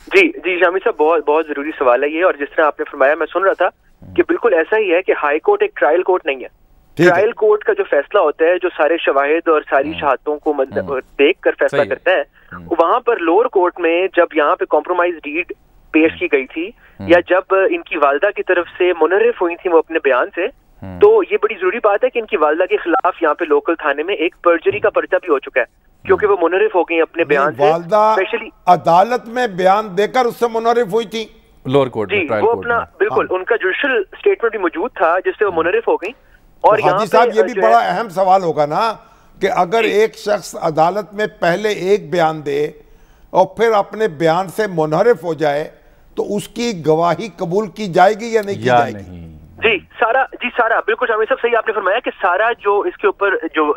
जी जी शामी साहब, बहुत बहुत जरूरी सवाल है ये। और जिस तरह आपने फरमाया, मैं सुन रहा था कि बिल्कुल ऐसा ही है कि हाई कोर्ट एक ट्रायल कोर्ट नहीं है। ट्रायल कोर्ट का जो फैसला होता है, जो सारे शवाहिद और सारी शहादतों को देख कर फैसला करता है, वहां पर लोअर कोर्ट में जब यहाँ पे कॉम्प्रोमाइज डीड पेश की गई थी, या जब इनकी वालदा की तरफ से मुनर्रिफ हुई थी वो अपने बयान से, तो ये बड़ी जरूरी बात है कि इनकी वालदा के खिलाफ यहाँ पे लोकल थाने में एक पर्जरी का पर्चा भी हो चुका है, क्योंकि वो मुनर्रिफ हो गई अपने बयान से। स्पेशली अदालत में बयान देकर उससे मुनर्रिफ हुई थी लोअर कोर्ट जी, वो अपना बिल्कुल उनका जुडिशल स्टेटमेंट भी मौजूद था जिससे वो मुनर्रिफ हो गई। और तो हाजी साहब, ये भी बड़ा अहम सवाल होगा ना कि अगर एक शख्स अदालत में पहले एक बयान दे और फिर अपने बयान से मुनहरिफ हो जाए, तो उसकी गवाही कबूल की जाएगी या नहीं की जाएगी? जी सारा बिल्कुल शामिल साहब, सही आपने फरमाया कि सारा जो इसके ऊपर जो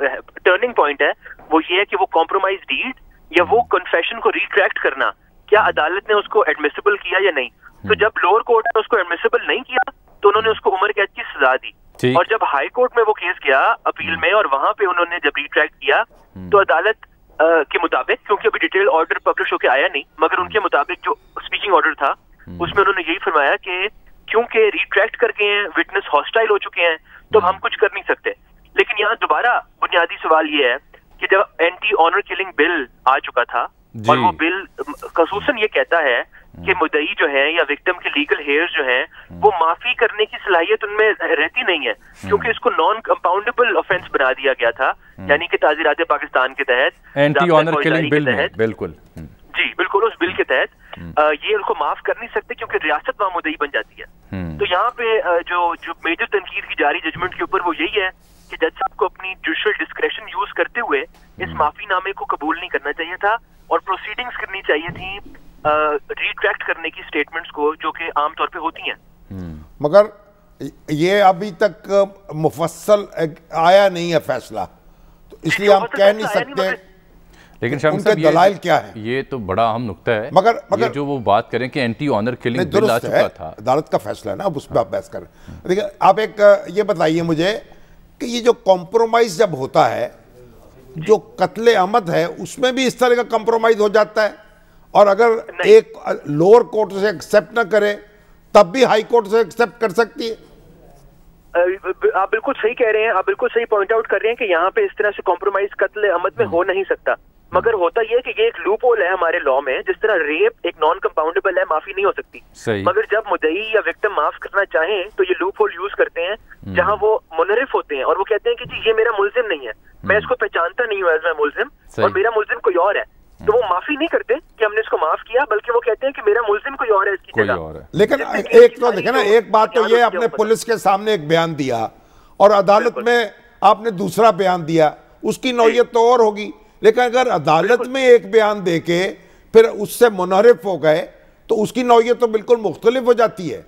टर्निंग पॉइंट है वो ये है कि वो कॉम्प्रोमाइज डीड या वो कन्फेशन को रिट्रैक्ट करना, क्या अदालत ने उसको एडमिसिबल किया या नहीं। तो जब लोअर कोर्ट ने उसको एडमिसिबल नहीं किया तो उन्होंने उसको उम्र कैद की सजा दी, और जब हाई कोर्ट में वो केस गया अपील में, और वहां पे उन्होंने जब रिट्रैक्ट किया, तो अदालत के मुताबिक, क्योंकि अभी डिटेल ऑर्डर पब्लिश होकर आया नहीं, मगर उनके मुताबिक जो स्पीकिंग ऑर्डर था उसमें उन्होंने यही फरमाया कि क्योंकि रिट्रैक्ट कर गए हैं, विटनेस हॉस्टाइल हो चुके हैं, तो हम कुछ कर नहीं सकते। लेकिन यहाँ दोबारा बुनियादी सवाल ये है कि जब एंटी ऑनर किलिंग बिल आ चुका था, और वो बिल खसूसन ये कहता है कि मुद्दई जो है या विक्टिम के लीगल हेयर्स जो हैं वो माफी करने की सलाहियत उनमें रहती नहीं है, क्योंकि इसको नॉन कंपाउंडेबल ऑफेंस बना दिया गया था, यानी कि ताज़ीरात पाकिस्तान के तहत, एंटी ऑनर किलिंग बिल में, बिल्कुल जी बिल्कुल उस बिल के तहत ये उनको माफ कर नहीं सकते, क्योंकि रियासत वहां मुद्दई बन जाती है। तो यहाँ पे जो मेजर तनकीद की जारी जजमेंट के ऊपर वो यही है कि जज साहब को अपनी जुडिशल डिस्क्रेशन यूज करते हुए इस माफीनामे को कबूल नहीं करना चाहिए था, और प्रोसीडिंग्स करनी चाहिए थी रिट्रैक्ट करने की स्टेटमेंट्स को, जो कि आमतौर पे होती हैं। मगर ये अभी तक मुफस्सल आया नहीं है फैसला, तो इसलिए हम कह नहीं सकते। लेकिन शामिल साहब, दलाइल क्या है? ये तो बड़ा अहम नुक्ता है। मगर ये जो वो बात करें कि एंटी ऑनर किलिंग बिल आ चुका था, अदालत का फैसला है ना, अब उस पर आप बहस करें। देखिए, आप एक ये बताइए मुझे कि ये जो कॉम्प्रोमाइज जब होता है, जो कत्ले अहमद है, उसमें भी इस तरह का कॉम्प्रोमाइज हो जाता है, और अगर एक लोअर कोर्ट से एक्सेप्ट ना करे तब भी हाई कोर्ट से एक्सेप्ट कर सकती है। आप बिल्कुल सही कह रहे हैं, आप बिल्कुल सही पॉइंट आउट कर रहे हैं कि यहाँ पे इस तरह से कॉम्प्रोमाइज कत्ले अहमद में हो नहीं सकता। मगर होता यह कि ये एक लूप होल है हमारे लॉ में, जिस तरह रेप एक नॉन कंपाउंडेबल है, माफी नहीं हो सकती। मगर जब मुद्दई या विक्टिम माफ करना चाहें तो ये लूप होल यूज करते हैं, जहां वो मुनरिफ होते हैं और वो कहते हैं कि जी ये मेरा मुल्जिम नहीं है, मैं इसको पहचानता नहीं हूँ एज माय मुल्जिम, और मेरा मुल्जिम कोई और है। तो वो माफी नहीं करते कि हमने इसको माफ किया, बल्कि वो कहते हैं कि मेरा मुल्जिम कोई और है इसकी जगह। लेकिन एक तो देखे ना, एक बात तो ये आपने पुलिस के सामने एक बयान दिया और अदालत में आपने दूसरा बयान दिया, उसकी नौयत तो और होगी। लेकिन अगर अदालत में एक बयान देके फिर उससे मुनहरिफ हो गए तो उसकी नौयत तो बिल्कुल मुख्तलिफ हो जाती है।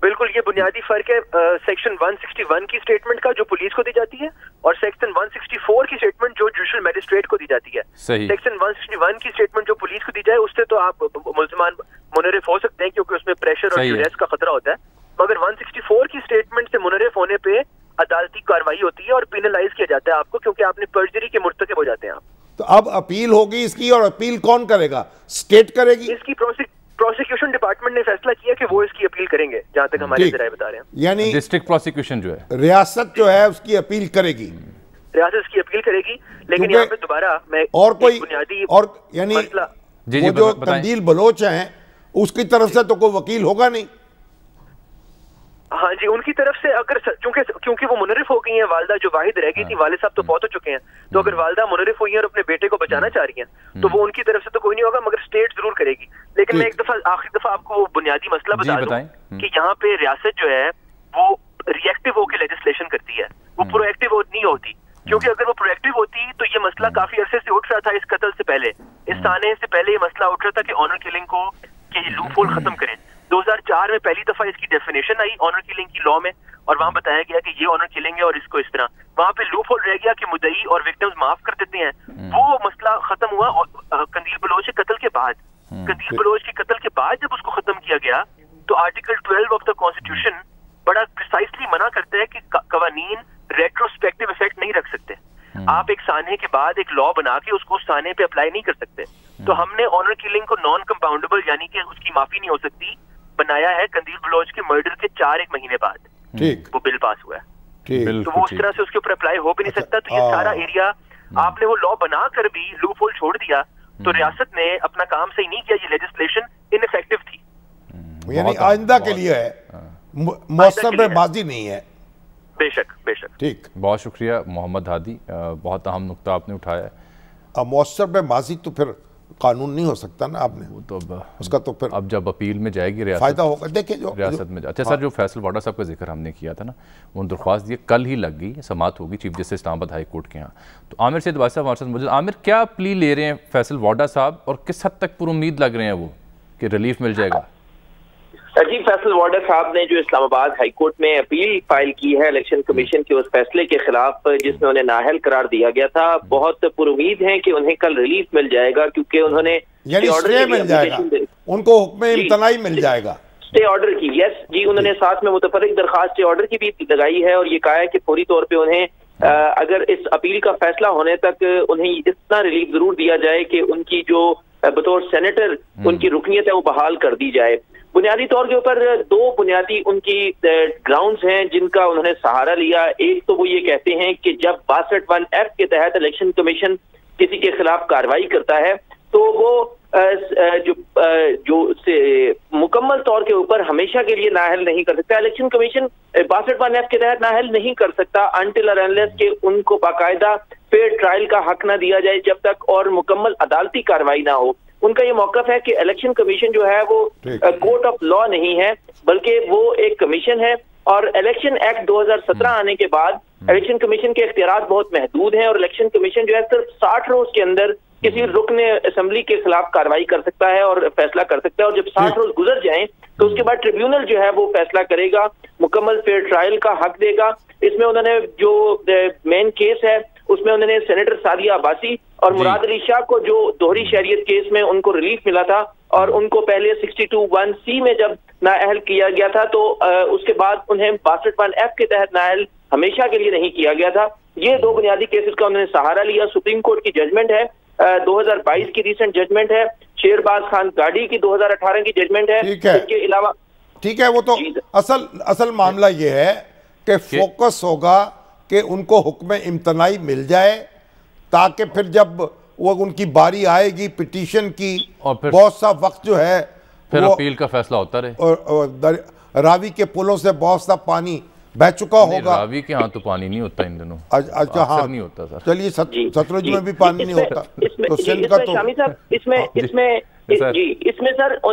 बिल्कुल, ये बुनियादी फर्क है सेक्शन 161 की स्टेटमेंट का जो पुलिस को दी जाती है, और सेक्शन 164 की स्टेटमेंट जो जुडिशल मैजिस्ट्रेट को दी जाती है। सेक्शन 161 की स्टेटमेंट जो पुलिस को दी जाए, उससे तो आप मुल्जिमान मुनरिफ हो सकते हैं, क्योंकि उसमें प्रेशर और ड्यूरेस का खतरा होता है। मगर 164 की स्टेटमेंट से मुनरिफ होने पे अदालती कार्रवाई होती है और पेनलाइज किया जाता है आपको, क्योंकि आपने पर्जरी के मुर्तकिब हो जाते हैं आप। तो अब अपील होगी इसकी, और अपील कौन करेगा? स्टेट करेगी? इसकी प्रोसिक्यूशन डिपार्टमेंट ने फैसला किया कि वो इसकी अपील करेंगे, जहां तक हमारे जराये बता रहे हैं। यानी डिस्ट्रिक्ट प्रोसिक्यूशन जो है, रियासत जो है उसकी अपील करेगी, रियासत इसकी अपील करेगी। लेकिन यहाँ पे दोबारा मैं और कोई बुनियादी और यानी वो जो कंदील बलोच हैं उसकी तरफ से तो कोई वकील होगा नहीं। हाँ जी, उनकी तरफ से अगर क्योंकि वो मुनरिफ हो गई हैं, वालदा जो वाहिद रह गई थी, वालिद साहब तो बहुत हो चुके हैं, तो अगर वालदा मुनरिफ हुई हैं और अपने बेटे को बचाना चाह रही हैं तो वो उनकी तरफ से तो कोई नहीं होगा, मगर स्टेट जरूर करेगी। लेकिन मैं एक दफा आखिरी दफा आपको बुनियादी मसला बता दूं कि यहाँ पे रियासत जो है वो रिएक्टिव होकर लेजिस्लेशन करती है, वो प्रोएक्टिव नहीं होती। क्योंकि अगर वो प्रोएक्टिव होती तो ये मसला काफी अरसे से उठ रहा था, इस कत्ल से पहले, इस ताने से पहले ये मसला उठ रहा था कि ऑनर किलिंग को कि लूप होल खत्म करें। 2004 में पहली दफा इसकी डेफिनेशन आई ऑनर किलिंग की लॉ में, और वहां बताया गया कि ये ऑनर किलिंग है और इसको इस तरह। वहां पे लूप होल रह गया कि मुद्दई और विक्टिम्स माफ कर देते हैं। वो मसला खत्म हुआ कंदील बलोच के कत्ल के बाद। कंदील बलोच के कत्ल के बाद जब उसको खत्म किया गया तो आर्टिकल 12 ऑफ द कॉन्स्टिट्यूशन बड़ा प्रिसाइसली मना करता है कि कवानीन रेट्रोस्पेक्टिव इफेक्ट नहीं रख सकते। आप एक साने के बाद एक लॉ बना के उसको उस साने पे अप्लाई नहीं कर सकते। तो हमने ऑनर किलिंग को नॉन कंपाउंडेबल यानी कि उसकी माफी नहीं हो सकती बनाया है कंदील बलोच के मर्डर के 4 महीने बाद। ठीक, वो बिल पास हुआ है। तो वो उस तरह से उसके ऊपर अप्लाई हो भी नहीं सकता। तो ये सारा एरिया आपने वो लॉ बना कर भी लूप होल छोड़ दिया, तो रियासत ने अपना काम सही नहीं किया। ये लेजिस्लेशन इनइफेक्टिव थी, यानी आइंदा के लिए है, मौसम-ए-बाजी नहीं है। बेशक बेशक। ठीक, बहुत शुक्रिया मोहम्मद हादी, बहुत अहम नुक्ता आपने उठाया है। अब मौसम-ए-बाजी तो फिर कानून नहीं हो सकता ना, आपने वो तो उसका तो फिर अब जब अपील में जाएगी रियासत फायदा होगा। देखिए जो रियासत में अच्छा सर, जो फैसल वाडा साहब का जिक्र हमने किया था ना, वो दरख्वास्त दी कल ही लग गई, समाअत होगी chief justice Islamabad high court के यहाँ। तो आमिर सैयद वासिफ साहब हमारे साथ मौजूद। आमिर, क्या प्ली ले रहे हैं फैसल वाडा साहब और किस हद तक पुरुम्मीद लग रहे हैं वो कि रिलीफ मिल जाएगा? जी, फैसल वाडा साहब ने जो इस्लामाबाद हाई कोर्ट में अपील फाइल की है इलेक्शन कमीशन के उस फैसले के खिलाफ जिसमें उन्हें नाअहल करार दिया गया था, बहुत पुरुम्मीद है कि उन्हें कल रिलीफ मिल जाएगा, क्योंकि उन्होंने स्टे मिल जाएगा, उनको हुक्म इम्तनाई मिल जाएगा, स्टे ऑर्डर की। यस जी, उन्होंने साथ में मुतफर्रिक दरखास्त स्टे ऑर्डर की भी लगाई है और ये कहा है कि फौरी तौर पे उन्हें अगर इस अपील का फैसला होने तक उन्हें इतना रिलीफ जरूर दिया जाए कि उनकी जो बतौर सेनेटर उनकी रुकनीत है वो बहाल कर दी जाए। बुनियादी तौर के ऊपर 2 बुनियादी उनकी ग्राउंड्स हैं जिनका उन्होंने सहारा लिया। एक तो वो ये कहते हैं कि जब 62(1)F के तहत इलेक्शन कमीशन किसी के खिलाफ कार्रवाई करता है तो वो जो मुकम्मल तौर के ऊपर हमेशा के लिए नाअहल नहीं कर सकता। इलेक्शन कमीशन 62(1)F के तहत नाअहल नहीं कर सकता अनटिल और अनलेस के उनको बाकायदा फेयर ट्रायल का हक ना दिया जाए, जब तक और मुकम्मल अदालती कार्रवाई ना हो। उनका ये मौकफ है कि इलेक्शन कमीशन जो है वो कोर्ट ऑफ लॉ नहीं है, बल्कि वो एक कमीशन है। और इलेक्शन एक्ट 2017 आने के बाद इलेक्शन कमीशन के इख्तियारात बहुत महदूद हैं और इलेक्शन कमीशन जो है सिर्फ 60 रोज के अंदर किसी रुकने असेंबली के खिलाफ कार्रवाई कर सकता है और फैसला कर सकता है। और जब 60 रोज गुजर जाएं तो उसके बाद ट्रिब्यूनल जो है वो फैसला करेगा, मुकम्मल फेयर ट्रायल का हक देगा। इसमें उन्होंने जो मेन केस है उसमें उन्होंने सेनेटर सादिया अब्बासी और मुराद अली शाह को जो दोहरी शहरियत केस में उनको रिलीफ मिला था और उनको पहले 62(1)C में जब नाअहल किया गया था तो उसके बाद उन्हें 62(1)F के तहत नाअहल हमेशा के लिए नहीं किया गया था। ये 2 बुनियादी केसेस का उन्होंने सहारा लिया। सुप्रीम कोर्ट की जजमेंट है 2022 की रिसेंट जजमेंट है, शेरबाज खान गाड़ी की 2018 की जजमेंट है। इसके अलावा ठीक है, वो तो असल मामला ये है कि फोकस होगा कि उनको हुक्म इम्तनाई मिल जाए, ताकि फिर जब वो उनकी बारी आएगी पिटीशन की और फिर बहुत सा वक्त जो है फिर अपील का फैसला होता रहे। और रावी के पुलों से बहुत सा पानी बह चुका होगा। रावी के यहाँ तो पानी नहीं होता इन दिनों। अच्छा, हाँ नहीं होता सर। चलिए, सतलुज में भी पानी नहीं होता तो सिंध का तो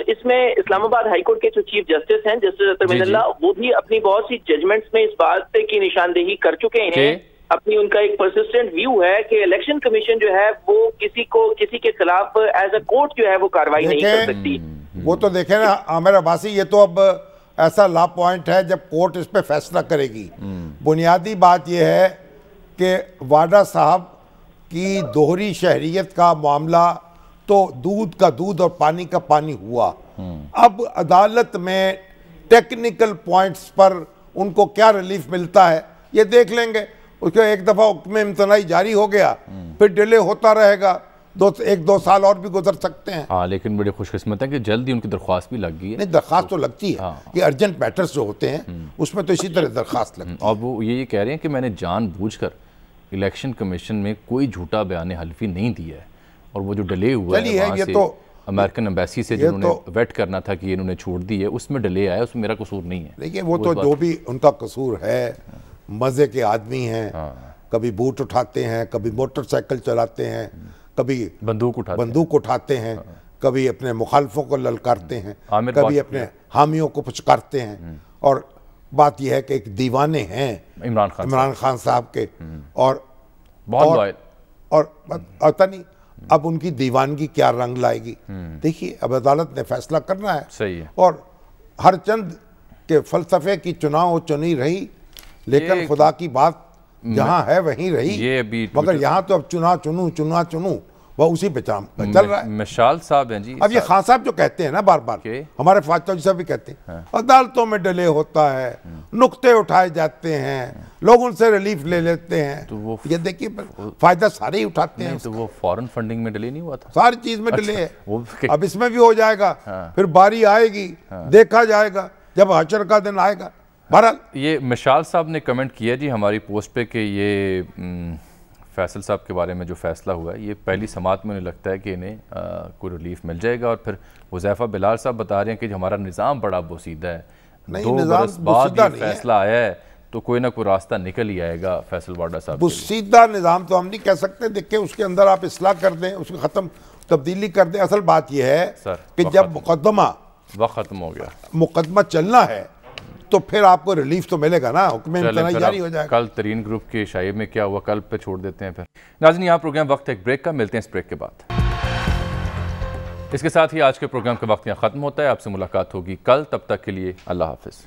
इसमें इस्लामाबाद हाईकोर्ट के जो चीफ जस्टिस हैं जस्टिस अतरमिनल्लाह, वो भी अपनी बहुत सी जजमेंट्स में इस बात की निशानदेही कर चुके हैं। अपनी उनका एक परसिस्टेंट व्यू है कि इलेक्शन कमीशन जो है वो किसी के खिलाफ एज अ कोर्ट जो है वो कार्रवाई नहीं कर सकती। वो तो देखे ना आमिर अब्बासी, ये तो अब ऐसा ला पॉइंट है जब कोर्ट इस पे फैसला करेगी। बुनियादी बात यह है कि वाडा साहब की दोहरी शहरियत का मामला तो दूध का दूध और पानी का पानी हुआ। अब अदालत में टेक्निकल पॉइंट्स पर उनको क्या रिलीफ मिलता है ये देख लेंगे। उसके एक दफ़ा हुक्म इम्तनाई जारी हो गया फिर डिले होता रहेगा, 1-2 साल और भी गुजर सकते हैं। हाँ, लेकिन बड़ी खुशकिस्मत है कि जल्दी उनकी दरख्वास्त भी लग गई है। नहीं, दरख्वास्त तो लगती है। हाँ। ये अर्जेंट मैटर्स जो होते हैं उसमें तो इसी तरह दरख्वास्त लगती है। और वो ये कह रहे हैं कि मैंने जानबूझकर इलेक्शन कमीशन में कोई झूठा बयान हल्फी नहीं दिया है और वो जो डिले हुआ है ये तो अमेरिकन एम्बेसी से जिन्होंने वेट करना था कि इन्होंने छोड़ दी है, उसमें डिले आया, उसमें मेरा कसूर नहीं है। देखिए, वो तो जो भी उनका कसूर है, मज़े के आदमी हैं। कभी बूट उठाते हैं, कभी मोटरसाइकिल चलाते हैं, कभी बंदूक उठाते हैं, कभी अपने मुखालफों को ललकारते हैं, कभी अपने हामियों को पुचकारते हैं। और बात यह है कि एक दीवाने हैं इमरान खान साहब के और पता नहीं अब उनकी दीवानगी क्या रंग लाएगी। देखिए, अब अदालत ने फैसला करना है। सही है। और हर चंद के फलसफे की चुनाव चुनी रही, लेकिन खुदा की बात जहां है वहीं रही। मगर यहाँ तो अब चुना चुनू वह उसी पे चल रहा है। मिशाल साहब हैं जी। अब ये खान साहब जो कहते हैं ना बार बार, हमारे फाज चौधरी साहब भी कहते हैं अदालतों में डिले होता है, नुक्ते उठाए जाते हैं, लोग उनसे रिलीफ ले लेते हैं, तो वो ये देखिए फायदा सारे ही उठाते हैं। तो वो फॉरेन फंडिंग में डिले नहीं हुआ था? सारी चीज में डिले है, अब इसमें भी हो जाएगा। फिर बारी आएगी, देखा जाएगा जब हशर का दिन आएगा। बहरहाल ये मिशाल साहब ने कमेंट किया जी हमारी पोस्ट पे कि ये फैसल साहब के बारे में जो फैसला हुआ है, ये पहली समात में उन्हें लगता है कि इन्हें कोई रिलीफ मिल जाएगा। और फिर हुज़ैफा बिलाल साहब बता रहे हैं कि हमारा निज़ाम बड़ा बोसीदा है, 2 बरस बाद ये फैसला आया है तो कोई ना कोई रास्ता निकल ही आएगा फैसल वाडा साहब। बोसीदा निज़ाम तो हम नहीं कह सकते, देखिए उसके अंदर आप इस्लाह कर दें, उसको ख़त्म तब्दीली कर दें। असल बात यह है कि जब मुकदमा ख़त्म हो गया, मुकदमा चलना है तो फिर आपको रिलीफ तो मिलेगा ना, हुक्म इम्तनाई जारी हो जाएगा। कल तरीन ग्रुप के शाये में क्या हुआ कल पे छोड़ देते हैं। फिर नाज़रीन यहाँ प्रोग्राम वक्त एक ब्रेक का, मिलते हैं इस ब्रेक के बाद। इसके साथ ही आज के प्रोग्राम का वक्त यहाँ ख़त्म होता है। आपसे मुलाकात होगी कल, तब तक के लिए अल्लाह हाफ़िज़।